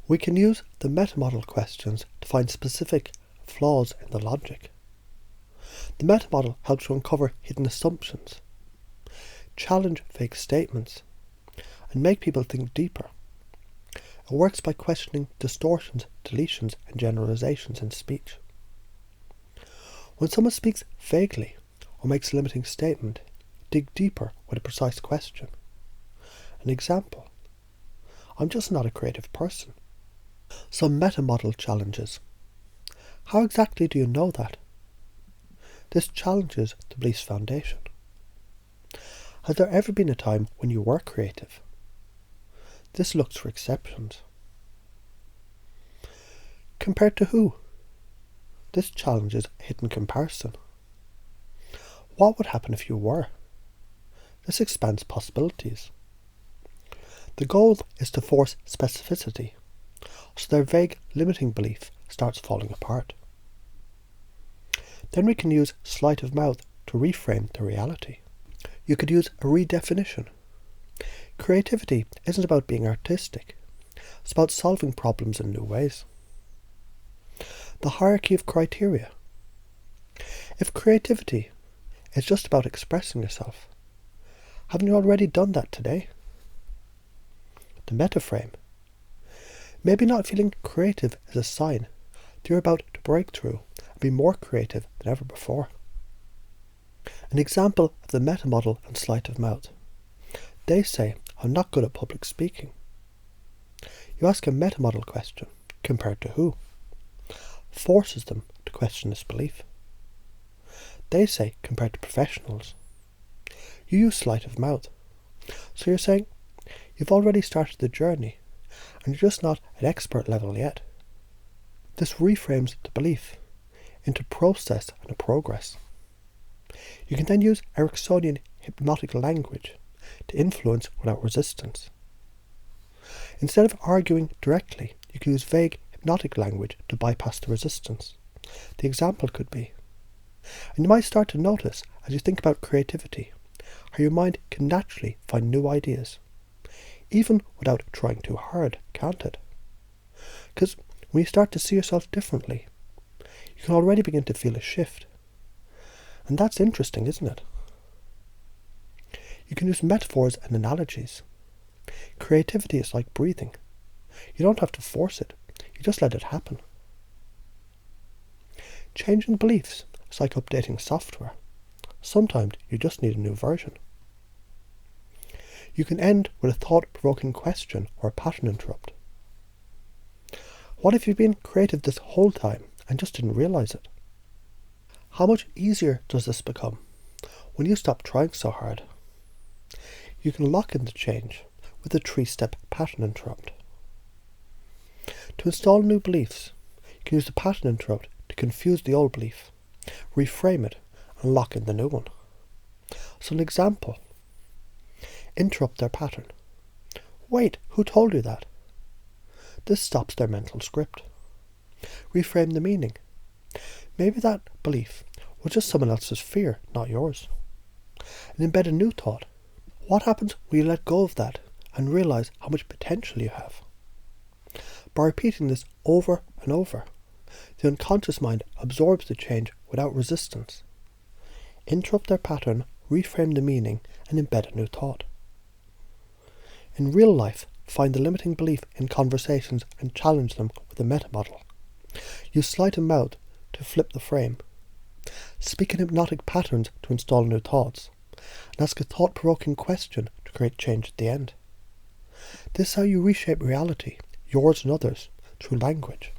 We can use the metamodel questions to find specific flaws in the logic. The metamodel helps to uncover hidden assumptions, challenge fake statements, and make people think deeper. It works by questioning distortions, deletions, and generalizations in speech. When someone speaks vaguely or makes a limiting statement, dig deeper with a precise question. An example: I'm just not a creative person. Some metamodel challenges. How exactly do you know that? This challenges the belief's foundation. Has there ever been a time when you were creative? This looks for exceptions. Compared to who? This challenges a hidden comparison. What would happen if you were? This expands possibilities. The goal is to force specificity, so their vague limiting belief starts falling apart. Then we can use sleight of mouth to reframe the reality. You could use a redefinition. Creativity isn't about being artistic. It's about solving problems in new ways. The hierarchy of criteria. If creativity is just about expressing yourself, haven't you already done that today? The metaframe. Maybe not feeling creative is a sign that you're about to break through and be more creative than ever before. An example of the metamodel and sleight of mouth. They say, I'm not good at public speaking. You ask a metamodel question, compared to who? Forces them to question this belief. They say, compared to professionals. You use sleight of mouth. So you're saying, you've already started the journey, and you're just not at expert level yet. This reframes the belief into process and a progress. You can then use Ericksonian hypnotic language to influence without resistance. Instead of arguing directly, you can use vague hypnotic language to bypass the resistance. The example could be, and you might start to notice as you think about creativity, how your mind can naturally find new ideas, even without trying too hard, can't it? Because when you start to see yourself differently, you can already begin to feel a shift. And that's interesting, isn't it? You can use metaphors and analogies. Creativity is like breathing. You don't have to force it, you just let it happen. Changing beliefs is like updating software. Sometimes you just need a new version. You can end with a thought-provoking question or a pattern interrupt. What if you've been creative this whole time and just didn't realize it? How much easier does this become when you stop trying so hard? You can lock in the change with a 3-step pattern interrupt. To install new beliefs, you can use the pattern interrupt to confuse the old belief, reframe it, and lock in the new one. So an example. Interrupt their pattern. Wait, who told you that? This stops their mental script. Reframe the meaning. Maybe that belief was just someone else's fear, not yours. And embed a new thought. What happens when you let go of that and realize how much potential you have? By repeating this over and over, the unconscious mind absorbs the change without resistance. Interrupt their pattern, reframe the meaning, and embed a new thought. In real life, find the limiting belief in conversations and challenge them with a metamodel. Use sleight of mouth to flip the frame. Speak in hypnotic patterns to install new thoughts. And ask a thought-provoking question to create change at the end. This is how you reshape reality, yours and others, through language.